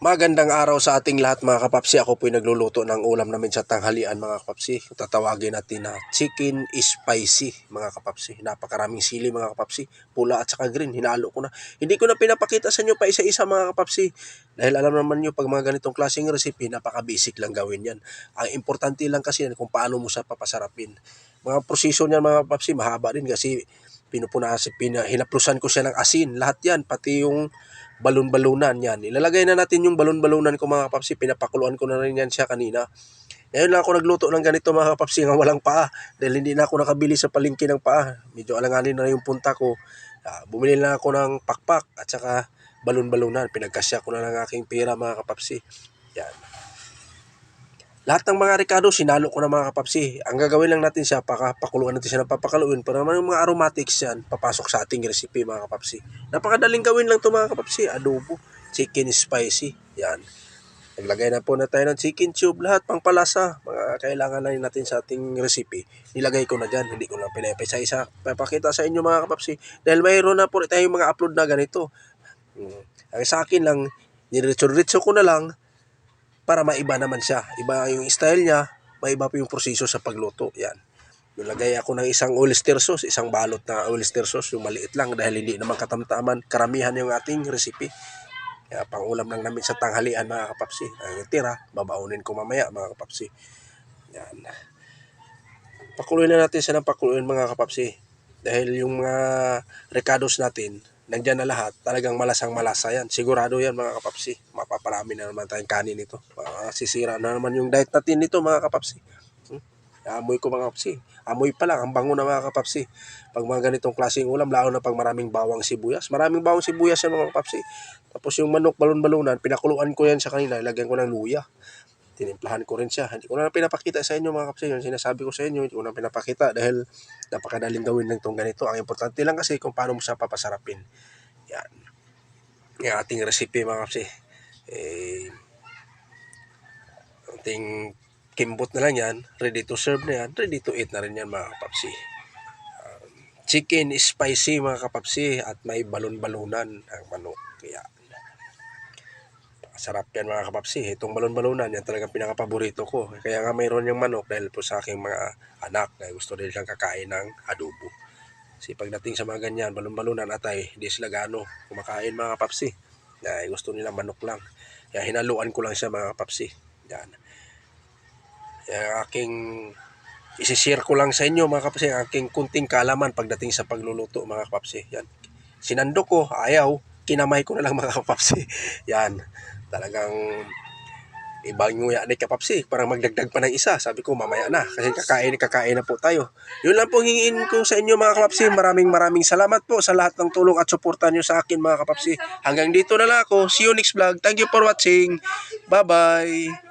Magandang araw sa ating lahat mga kapapsi. Ako po'y nagluluto ng ulam namin sa tanghalian mga kapapsi. Tatawagin natin na chicken spicy mga kapapsi. Napakaraming sili mga kapapsi. Pula at saka green. Hinalo ko na. Hindi ko na pinapakita sa inyo pa isa-isa mga kapapsi. Dahil alam naman nyo pag mga ganitong klaseng recipe, napaka-basic lang gawin yan. Ang importante lang kasi kung paano mo siya papasarapin. Mga proseso niyan mga kapapsi, mahaba din kasi hinaplusan ko siya ng asin. Lahat yan, pati yung balon-balunan yan. Ilalagay na natin yung balon-balunan ko mga kapapsi. Pinapakuluan ko na rin yan siya kanina. Ngayon lang ako nagluto ng ganito mga kapapsi nga walang paa. Dahil hindi na ako nakabili sa palengke ng paa. Medyo alanganin na yung punta ko. Bumili na ako ng pakpak at saka balon-balunan. Pinagkasya ko na ng aking pera mga kapapsi. Yan. Lahat ng mga rekado, sinalo ko na mga kapapsi. Ang gagawin lang natin siya, pakuluan natin siya ng papakaluin. Para naman yung mga aromatics yan, papasok sa ating recipe mga kapapsi. Napakadaling gawin lang ito mga kapapsi. Adobo, chicken spicy. Yan. Naglagay na po na tayo ng chicken tube. Lahat pang palasa. Mga kailangan lang natin sa ating recipe. Nilagay ko na dyan. Hindi ko lang pinapisa-isa. Papakita sa inyo mga kapapsi. Dahil mayroon na po tayong mga upload na ganito. Ang sa akin lang, niritso-ritso ko na lang para maiba naman siya. Iba yung style niya, maiba po yung proseso sa pagluto. Yan. Nilagay ako ng isang oyster sauce, isang balot na oyster sauce, yung maliit lang dahil hindi naman katamtaman. Karamihan yung ating recipe. Kaya pang-ulam lang namin sa tanghalian mga kapapsi. Ang tira, babaunin ko mamaya mga kapapsi. Yan. Pakuluin na natin siya ng pakuluin mga kapapsi. Dahil yung mga recados natin, nandyan na lahat, talagang malasang-malasa yan. Sigurado yan mga kapapsi. Mapaparami na naman tayong kanin nito. Sisira na naman yung diet natin nito mga kapapsi. Amoy ko mga kapapsi. Amoy pa lang, ang bango na mga kapapsi. Pag mga ganitong klaseng ulam, lalo na pag maraming bawang sibuyas. Maraming bawang sibuyas yan mga kapapsi. Tapos yung manok balon-balunan, pinakuluan ko yan sa kanina. Ilagyan ko ng luya. Tinimplahan ko rin siya. Hindi ko na pinapakita sa inyo mga kapsi. Yung sinasabi ko sa inyo, hindi ko na pinapakita dahil napakadaling gawin lang itong ganito. Ang importante lang kasi kung paano mo siya papasarapin. Yan. Yung ating recipe mga kapsi. Ating kimbot na lang yan. Ready to serve na yan. Ready to eat na rin yan mga kapsi. Chicken spicy mga kapapsi at may balon-balunan ang manok. Kaya sarap yan mga kapapsi. Itong balon-balunan yan talagang pinakapaborito ko. Kaya nga mayroon yung manok dahil po sa aking mga anak na gusto din silang kakain ng adobo. Kasi pagdating sa mga ganyan, balon-balunan atay, hindi sila gaano kumakain mga kapapsi. Gusto nila manok lang. Kaya hinaluan ko lang siya mga kapapsi. Yan. Yung aking isishare ko lang sa inyo mga kapapsi, ang aking kunting kaalaman pagdating sa pagluluto mga kapapsi. Yan. Sinando ko, ayaw, kinamay ko na lang mga kapapsi. Yan. Talagang ibang nguya ni kapapsi, parang magdagdag pa ng isa. Sabi ko mamaya na kasi kakain na po tayo. Yun lang po hingiin ko sa inyo mga kapapsi. Maraming salamat po sa lahat ng tulong at suporta nyo sa akin mga kapapsi. Hanggang dito na lang ako. See you next vlog. Thank you for watching. Bye bye.